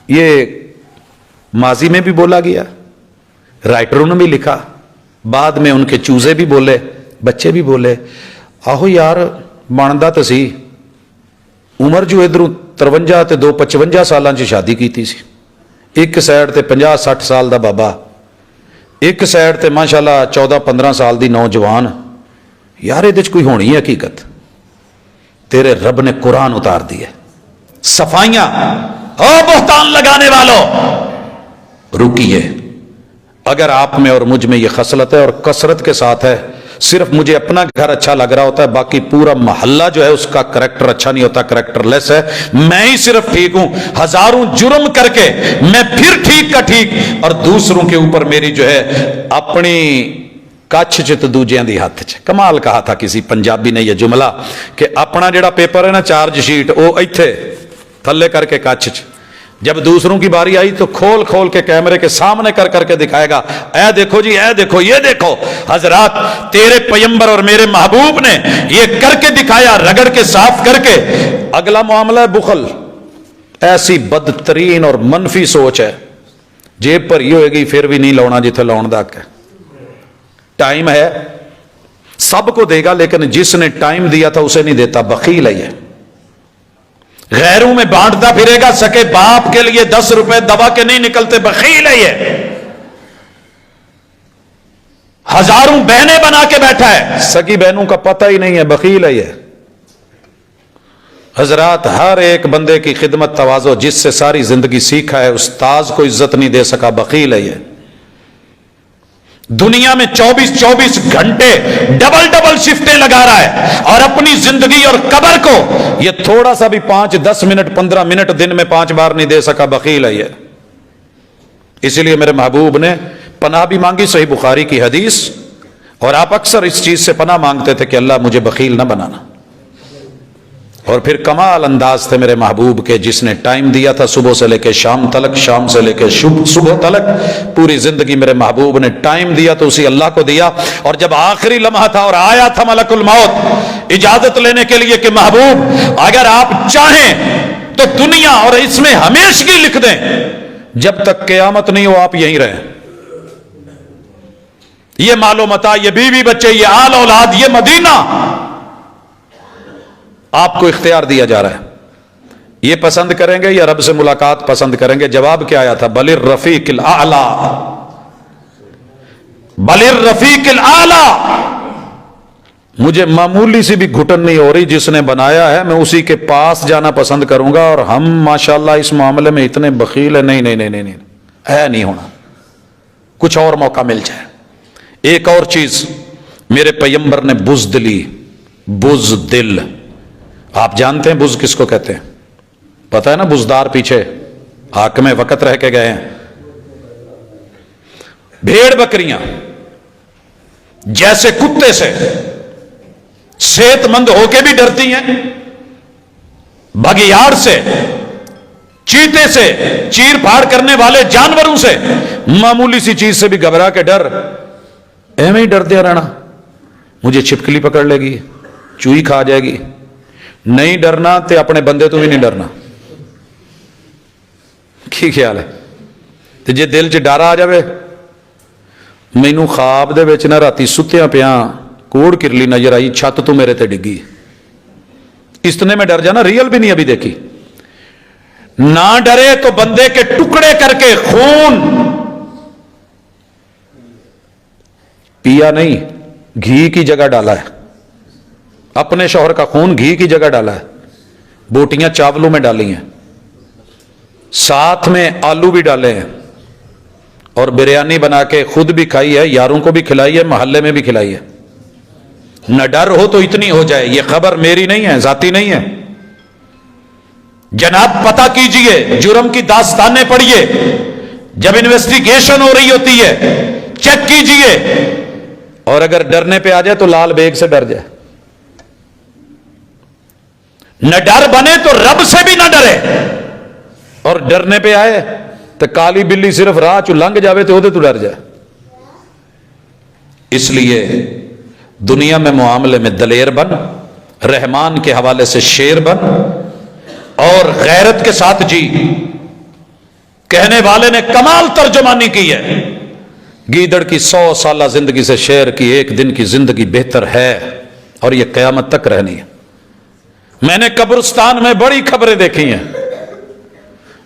یہ ماضی میں بھی بولا گیا، رائٹروں نے بھی لکھا، بعد میں ان کے چوزے بھی بولے، بچے بھی بولے۔ آہو یار بنتا تو سی، عمر جو ادھروں 53 تے 2 55 سالاں چ شادی کیتی سی، ایک سائڈ تے 50 60 سال دا بابا، ایک سائڈ تے ماشاءاللہ 14 15 سال دی نوجوان۔ یار یہ کوئی ہونی ہے حقیقت؟ تیرے رب نے قرآن اتار دی ہے، صفائیاں۔ او بہتان لگانے والوں رکیے، اگر آپ میں اور مجھ میں یہ خصلت ہے اور کثرت کے ساتھ ہے، صرف مجھے اپنا گھر اچھا لگ رہا ہوتا ہے، باقی پورا محلہ جو ہے اس کا کریکٹر اچھا نہیں ہوتا، کریکٹر لیس ہے، میں ہی صرف ٹھیک ہوں، ہزاروں جرم کر کے میں پھر ٹھیک کا ٹھیک، اور دوسروں کے اوپر میری جو ہے اپنی کچھ چت دوجیاں دی ہاتھ چ۔ کمال کہا تھا کسی پنجابی نے یہ جملہ کہ اپنا جڑا پیپر ہے نا چارج شیٹ، وہ ایتھے تھلے کر کے کچھ چ، جب دوسروں کی باری آئی تو کھول کھول کے کیمرے کے سامنے کر کر کے دکھائے گا، اے دیکھو جی، اے دیکھو، یہ دیکھو۔ حضرات تیرے پیغمبر اور میرے محبوب نے یہ کر کے دکھایا، رگڑ کے صاف کر کے۔ اگلا معاملہ ہے بخل، ایسی بدترین اور منفی سوچ ہے، جیب پر ہی ہوئے گی پھر بھی نہیں لاؤنا جتھے لاؤن دا ہے۔ ٹائم ہے سب کو دے گا، لیکن جس نے ٹائم دیا تھا اسے نہیں دیتا، بخیل ہے یہ۔ غیروں میں بانٹتا پھرے گا، سکے باپ کے لیے 10 روپے دبا کے نہیں نکلتے، بخیل ہے یہ۔ ہزاروں بہنیں بنا کے بیٹھا ہے، سکی بہنوں کا پتہ ہی نہیں ہے، بخیل ہے یہ۔ حضرات ہر ایک بندے کی خدمت تواضع جس سے ساری زندگی سیکھا ہے، استاذ کو عزت نہیں دے سکا، بخیل ہے یہ۔ دنیا میں 24 گھنٹے ڈبل شفٹیں لگا رہا ہے، اور اپنی زندگی اور قبر کو یہ تھوڑا سا بھی 5 10 منٹ 15 منٹ دن میں 5 بار نہیں دے سکا، بخیل ہے یہ۔ اسی لیے میرے محبوب نے پناہ بھی مانگی، صحیح بخاری کی حدیث، اور آپ اکثر اس چیز سے پناہ مانگتے تھے کہ اللہ مجھے بخیل نہ بنانا۔ اور پھر کمال انداز تھے میرے محبوب کے، جس نے ٹائم دیا تھا صبح سے لے کے شام تلک، شام سے لے کے صبح تلک، پوری زندگی میرے محبوب نے ٹائم دیا تو اسی اللہ کو دیا۔ اور جب آخری لمحہ تھا اور آیا تھا ملک الموت اجازت لینے کے لیے کہ محبوب اگر آپ چاہیں تو دنیا اور اس میں ہمیشگی لکھ دیں، جب تک قیامت نہیں ہو آپ یہیں رہیں، یہ مال و متاع، یہ بیوی بچے، یہ آل اولاد، یہ مدینہ آپ کو اختیار دیا جا رہا ہے۔ یہ پسند کریں گے یا رب سے ملاقات پسند کریں گے؟ جواب کیا آیا تھا؟ بل الرفیق الاعلی، بل الرفیق الاعلی۔ مجھے معمولی سی بھی گھٹن نہیں ہو رہی، جس نے بنایا ہے میں اسی کے پاس جانا پسند کروں گا، اور ہم ماشاءاللہ اس معاملے میں اتنے بخیل ہیں، نہیں نہیں نہیں نہیں نہیں، نہیں ہونا، کچھ اور موقع مل جائے۔ ایک اور چیز میرے پیغمبر نے بزدلی، بزدل، آپ جانتے ہیں بز کس کو کہتے ہیں؟ پتہ ہے نا، بزدار پیچھے حاکم وقت رہ کے گئے ہیں۔ بھیڑ بکریاں جیسے کتے سے صحت مند ہو کے بھی ڈرتی ہیں، بگیاڑ سے، چیتے سے، چیر پھاڑ کرنے والے جانوروں سے، معمولی سی چیز سے بھی گھبرا کے ڈر، ایویں ہی ڈرتے رہنا، مجھے چھپکلی پکڑ لے گی، چوئی کھا جائے گی۔ نہیں ڈرنا تے اپنے بندے تو بھی نہیں ڈرنا، کی خیال ہے؟ تے جے دل چ ڈر آ جاوے، مینوں خواب دے وچ نہ راتی ستیاں پیاں کوڑ کرلی نظر آئی، چھت تو میرے تے ڈگی، اتنے میں ڈر جانا، ریئل بھی نہیں ابھی دیکھی۔ نہ ڈرے تو بندے کے ٹکڑے کر کے خون پیا نہیں، گھی کی جگہ ڈالا ہے، اپنے شوہر کا خون گھی کی جگہ ڈالا ہے، بوٹیاں چاولوں میں ڈالی ہیں، ساتھ میں آلو بھی ڈالے ہیں، اور بریانی بنا کے خود بھی کھائی ہے، یاروں کو بھی کھلائی ہے، محلے میں بھی کھلائی ہے۔ نہ ڈر ہو تو اتنی ہو جائے، یہ خبر میری نہیں ہے، ذاتی نہیں ہے، جناب پتہ کیجئے، جرم کی داستانیں پڑھیے، جب انویسٹیگیشن ہو رہی ہوتی ہے چیک کیجئے، اور اگر ڈرنے پہ آ جائے تو لال بیگ سے ڈر جائے۔ نہ ڈر بنے تو رب سے بھی نہ ڈرے، اور ڈرنے پہ آئے تو کالی بلی صرف راہ چ لنگ جاوے تو وہ تو ڈر جائے۔ اس لیے دنیا میں معاملے میں دلیر بن، رحمان کے حوالے سے شیر بن، اور غیرت کے ساتھ جی۔ کہنے والے نے کمال ترجمانی کی ہے، گیدڑ کی 100 سالہ زندگی سے شیر کی 1 دن کی زندگی بہتر ہے، اور یہ قیامت تک رہنی ہے۔ میں نے قبرستان میں بڑی خبریں دیکھی ہیں،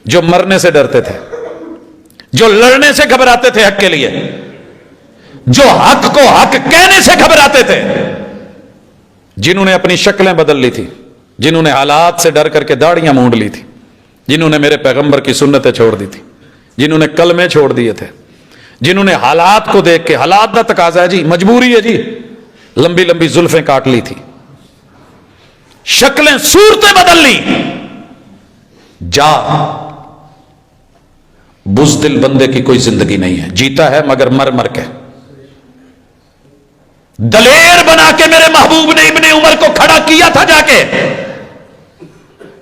جو مرنے سے ڈرتے تھے، جو لڑنے سے گھبراتے تھے حق کے لیے، جو حق کو حق کہنے سے گھبراتے تھے، جنہوں نے اپنی شکلیں بدل لی تھی، جنہوں نے حالات سے ڈر کر کے داڑیاں مونڈ لی تھی، جنہوں نے میرے پیغمبر کی سنتیں چھوڑ دی تھی، جنہوں نے کلمے چھوڑ دیے تھے، جنہوں نے حالات کو دیکھ کے، حالات کا تقاضا ہے جی، مجبوری ہے جی، لمبی لمبی زلفیں کاٹ لی تھی، شکلیں صورتیں بدل لی، جا، بزدل بندے کی کوئی زندگی نہیں ہے، جیتا ہے مگر مر مر کے۔ دلیر بنا کے میرے محبوب نے ابن عمر کو کھڑا کیا تھا جا کے،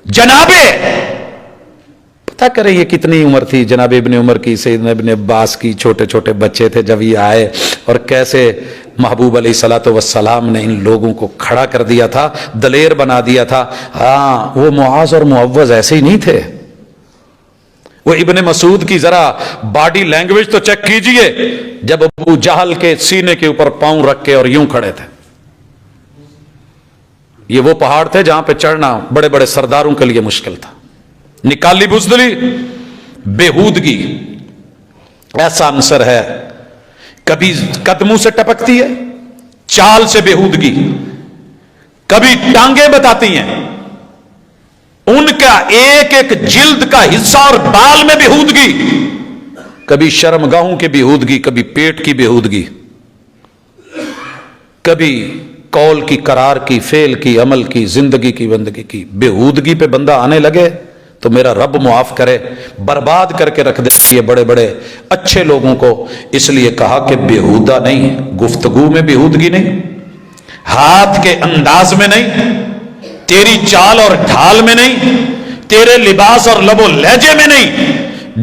جنابے پتہ کریں یہ کتنی عمر تھی جناب ابن عمر کی، سیدنا ابن عباس کی، چھوٹے چھوٹے بچے تھے جب یہ آئے، اور کیسے محبوب علیہ الصلوۃ والسلام نے ان لوگوں کو کھڑا کر دیا تھا، دلیر بنا دیا تھا۔ ہاں وہ معاذ اور معوذ ایسے ہی نہیں تھے، وہ ابن مسعود کی ذرا باڈی لینگویج تو چیک کیجئے، جب ابو جہل کے سینے کے اوپر پاؤں رکھ کے اور یوں کھڑے تھے۔ یہ وہ پہاڑ تھے جہاں پہ چڑھنا بڑے بڑے سرداروں کے لیے مشکل تھا۔ نکالی بزدلی، بےہودگی ایسا عنصر ہے، کبھی قدموں سے ٹپکتی ہے، چال سے بےہودگی، کبھی ٹانگیں بتاتی ہیں، ان کا ایک ایک جلد کا حصہ اور بال میں بےہودگی، کبھی شرمگاہوں کی بےہودگی، کبھی پیٹ کی بےہودگی، کبھی قول کی، قرار کی، فعل کی، عمل کی، زندگی کی، بندگی کی بےہودگی پہ بندہ آنے لگے تو میرا رب معاف کرے، برباد کر کے رکھ دے یہ بڑے بڑے اچھے لوگوں کو۔ اس لیے کہا کہ بےہودہ نہیں، گفتگو میں بےہودگی نہیں، ہاتھ کے انداز میں نہیں، تیری چال اور ڈھال میں نہیں، تیرے لباس اور لب و لہجے میں نہیں،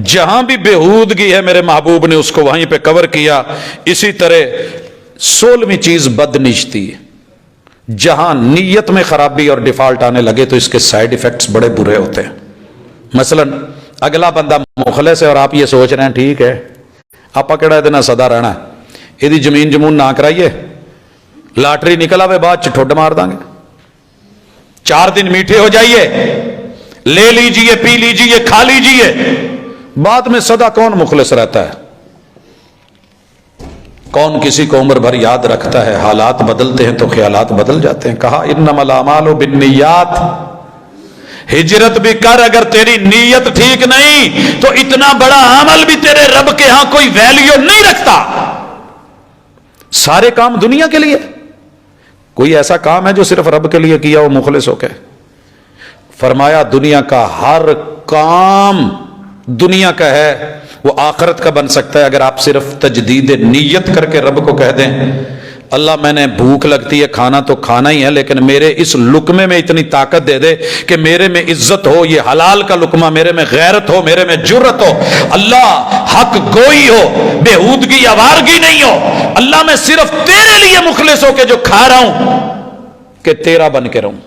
جہاں بھی بےہودگی ہے میرے محبوب نے اس کو وہیں پہ کور کیا۔ اسی طرح 16ویں چیز بدنیتی ہے، جہاں نیت میں خرابی اور ڈیفالٹ آنے لگے تو اس کے سائیڈ ایفیکٹس بڑے برے ہوتے ہیں۔ مثلا اگلا بندہ مخلص ہے اور آپ یہ سوچ رہے ہیں ٹھیک ہے آپ کہڑا اتنا سدا رہنا ہے، یہ زمین جمون نہ کرائیے، لاٹری نکلا ہوئے بعد ٹھڈ مار دیں گے، 4 دن میٹھے ہو جائیے، لے لیجئے، پی لیجئے، کھا لیجئے، بعد میں سدا کون مخلص رہتا ہے؟ کون کسی کو عمر بھر یاد رکھتا ہے؟ حالات بدلتے ہیں تو خیالات بدل جاتے ہیں۔ کہا انما الاعمال بالنیات، ہجرت بھی کر، اگر تیری نیت ٹھیک نہیں تو اتنا بڑا عمل بھی تیرے رب کے ہاں کوئی ویلیو نہیں رکھتا۔ سارے کام دنیا کے لیے، کوئی ایسا کام ہے جو صرف رب کے لیے کیا وہ مخلص ہو کے؟ فرمایا دنیا کا ہر کام دنیا کا ہے وہ آخرت کا بن سکتا ہے اگر آپ صرف تجدید نیت کر کے رب کو کہہ دیں اللہ میں نے بھوک لگتی ہے کھانا تو کھانا ہی ہے لیکن میرے اس لقمے میں اتنی طاقت دے دے کہ میرے میں عزت ہو، یہ حلال کا لقمہ، میرے میں غیرت ہو، میرے میں جرت ہو، اللہ حق گوئی ہو، بےہودگی آوارگی نہیں ہو، اللہ میں صرف تیرے لیے مخلص ہو کے جو کھا رہا ہوں کہ تیرا بن کے رہوں۔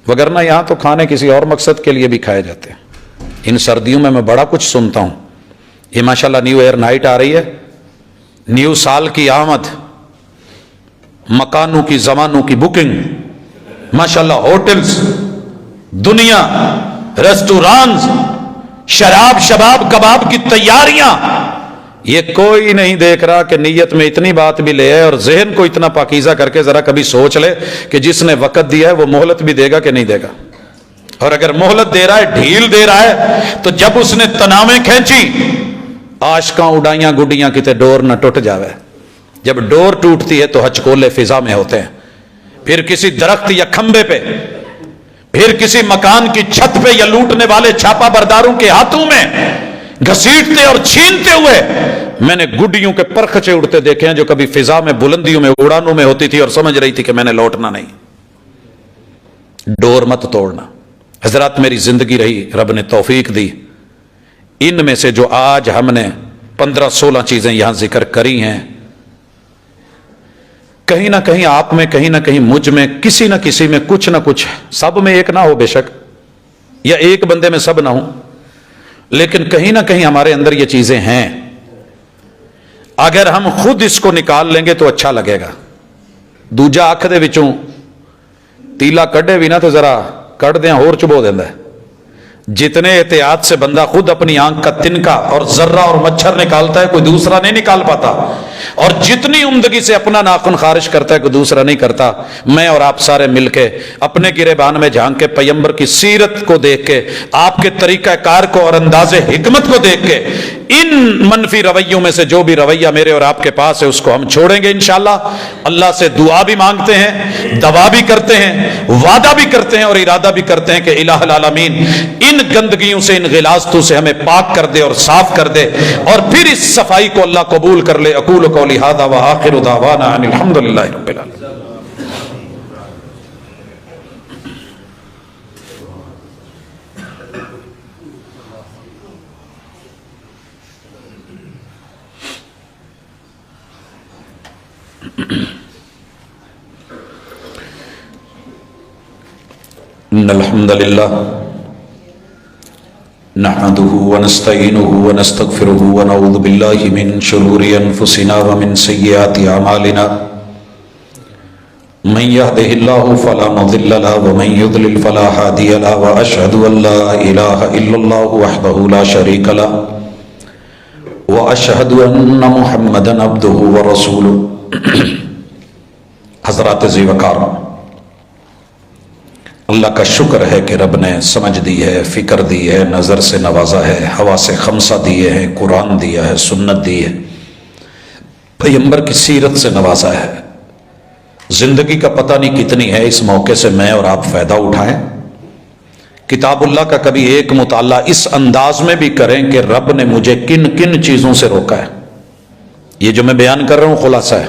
وگرنہ یہاں تو کھانے کسی اور مقصد کے لیے بھی کھائے جاتے ہیں۔ ان سردیوں میں بڑا کچھ سنتا ہوں، یہ ماشاءاللہ نیو ایئر نائٹ آ رہی ہے، نیو سال کی آمد، مکانوں کی زمانوں کی بکنگ، ماشاءاللہ ہوٹلز، دنیا، ریسٹورانز، شراب شباب کباب کی تیاریاں، یہ کوئی نہیں دیکھ رہا کہ نیت میں اتنی بات بھی لے آئے اور ذہن کو اتنا پاکیزہ کر کے ذرا کبھی سوچ لے کہ جس نے وقت دیا ہے وہ مہلت بھی دے گا کہ نہیں دے گا، اور اگر مہلت دے رہا ہے، ڈھیل دے رہا ہے، تو جب اس نے تنامیں کھینچی، عاشقاں اڈائیاں گڈیاں کتے ڈور نہ ٹوٹ جاوے، جب ڈور ٹوٹتی ہے تو ہچکولے فضا میں ہوتے ہیں، پھر کسی درخت یا کھمبے پہ، پھر کسی مکان کی چھت پہ یا لوٹنے والے چھاپا برداروں کے ہاتھوں میں گھسیٹتے اور چھینتے ہوئے میں نے گڈیوں کے پرخچے اڑتے دیکھے ہیں جو کبھی فضا میں بلندیوں میں اڑانوں میں ہوتی تھی اور سمجھ رہی تھی کہ میں نے لوٹنا نہیں۔ ڈور مت توڑنا۔ حضرات میری زندگی رہی، رب نے توفیق دی، ان میں سے جو آج ہم نے 15-16 چیزیں یہاں ذکر کری ہیں، کہیں نہ کہیں آپ میں، کہیں نہ کہیں مجھ میں، کسی نہ کسی میں کچھ نہ کچھ، سب میں ایک نہ ہو بے شک، یا ایک بندے میں سب نہ ہو، لیکن کہیں نہ کہیں ہمارے اندر یہ چیزیں ہیں۔ اگر ہم خود اس کو نکال لیں گے تو اچھا لگے گا۔ دوجا اکھ دے وچوں تیلا کڈے بھی نہ تو ذرا کٹ دیا اور چبو دینا ہے۔ جتنے احتیاط سے بندہ خود اپنی آنکھ کا تنکا اور ذرہ اور مچھر نکالتا ہے کوئی دوسرا نہیں نکال پاتا، اور جتنی عمدگی سے اپنا ناخن خارش کرتا ہے کوئی دوسرا نہیں کرتا۔ میں اور آپ سارے مل کے اپنے گریبان میں جھانک کے پیغمبر کی سیرت کو دیکھ کے، آپ کے طریقہ کار کو اور انداز حکمت کو دیکھ کے، ان منفی رویوں میں سے جو بھی رویہ میرے اور آپ کے پاس ہے اس کو ہم چھوڑیں گے انشاءاللہ۔ اللہ سے دعا بھی مانگتے ہیں، دعا بھی کرتے ہیں، وعدہ بھی کرتے ہیں اور ارادہ بھی کرتے ہیں کہ الہ العالمین ان گندگیوں سے، ان غلاظتوں سے ہمیں پاک کر دے اور صاف کر دے، اور پھر اس صفائی کو اللہ قبول کر لے۔ اقول قولی ھذا وآخر دعوانا ان الحمد للہ رب العالمین۔ ان الحمد للہ نحمده ونستعینه ونستغفره ونعوذ باللہ من شرور انفسنا ومن سیئات اعمالنا من يهده الله فلا مضل له ومن يضلل فلا هادي له واشهد ان لا اله الا الله وحده لا شريك له واشهد ان محمدا عبده ورسوله۔ حضرات ذی وقار، اللہ کا شکر ہے کہ رب نے سمجھ دی ہے، فکر دی ہے، نظر سے نوازا ہے، حواس خمسہ دیے ہیں، قرآن دیا ہے، سنت دی ہے، پیغمبر کی سیرت سے نوازا ہے۔ زندگی کا پتہ نہیں کتنی ہے، اس موقع سے میں اور آپ فائدہ اٹھائیں۔ کتاب اللہ کا کبھی ایک مطالعہ اس انداز میں بھی کریں کہ رب نے مجھے کن کن چیزوں سے روکا ہے۔ یہ جو میں بیان کر رہا ہوں خلاصہ ہے۔